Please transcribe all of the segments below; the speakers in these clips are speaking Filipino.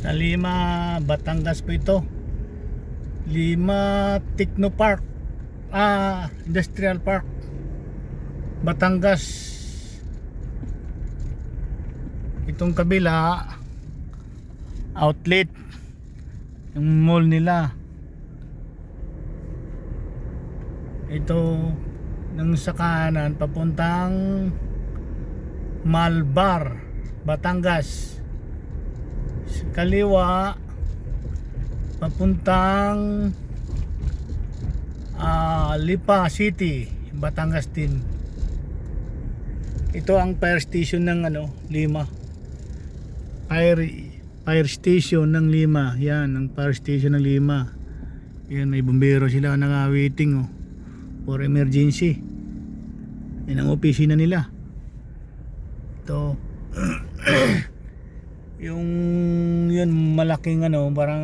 Sa Lima, Batangas po ito. Lima Technopark, Industrial Park, Batangas. Itong kabila, outlet, yung mall nila. Ito nang sa kanan papuntang Malbar, Batangas. Sa kaliwa papuntang Lipa City, Batangas din. Ito ang fire station ng Lima. Fire station ng Lima. Yan ang fire station ng Lima. Yan, may bumbero sila waiting for emergency. Yan ang opisina nila. Ito yung yun malaking parang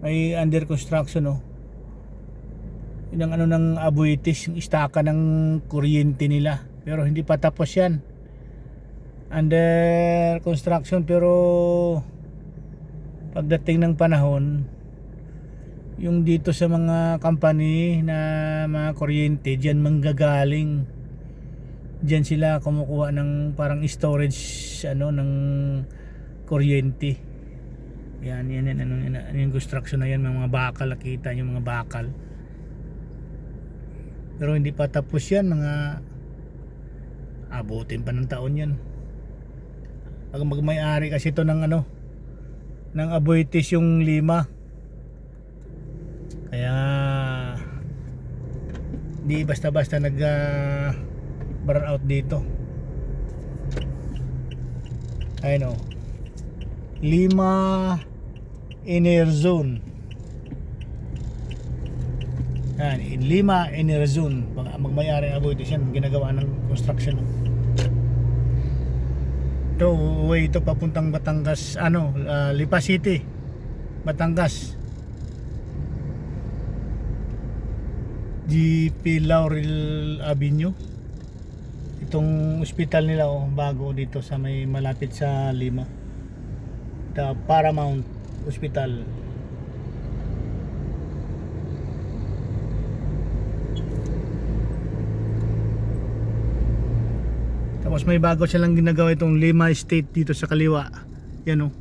may under construction yun ang ng Abuitis, yung istaka ng kuryente nila, pero hindi pa tapos yan, under construction. Pero pagdating ng panahon, yung dito sa mga company na mga kuryente diyan manggagaling, diyan sila kumukuha ng parang storage ng kuryente. Yan yung construction na yan, mga bakal, nakita yung mga bakal. Pero hindi pa tapos yan, mga abutin pa ng taon yan. Pag magmay-ari kasi ito ng ng Aboitiz yung Lima, kaya di basta-basta nag burn out dito. Ayun Lima Enerzone. Yan, Lima Enerzone. Magmayari ang Aboitiz yan, ginagawa ng construction. Ito, way ito papuntang Batangas, Lipa City, Batangas. GP Laurel Avenue. Itong ospital nila bago dito sa may malapit sa Lima, the Paramount Hospital. Tapos may bago silang ginagawa itong Lima Estate dito sa kaliwa. Yan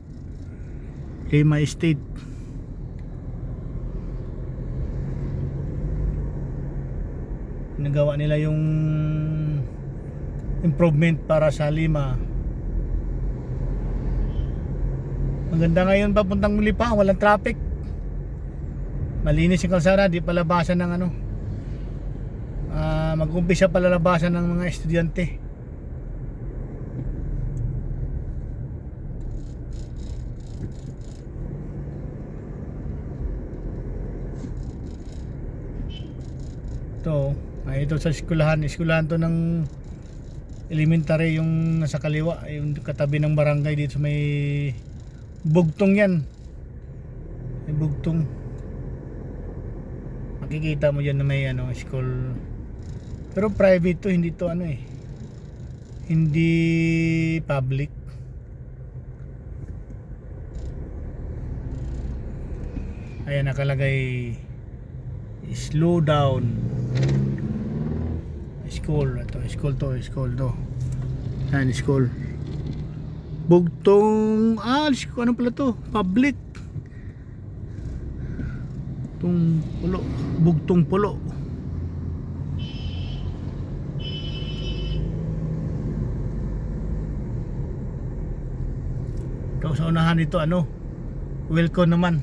Lima Estate. Nagawa nila yung improvement para sa Lima. Maganda ngayon papuntang Lipa, walang traffic. Malinis yung kalsada, di palabasan ng mag-umpisa palalabasan ng mga estudyante. Ito sa eskwelahan to ng elementary, yung nasa kaliwa, yung katabi ng barangay dito may bugtong yan. May bugtong. Makikita mo dyan na may school. Pero private to, hindi to hindi public. Ayan nakalagay slow down school. School to. Yan, school. Bugtong, ano pala to? Public. Bugtong Pulo. Ito sa unahan ito, welcome naman.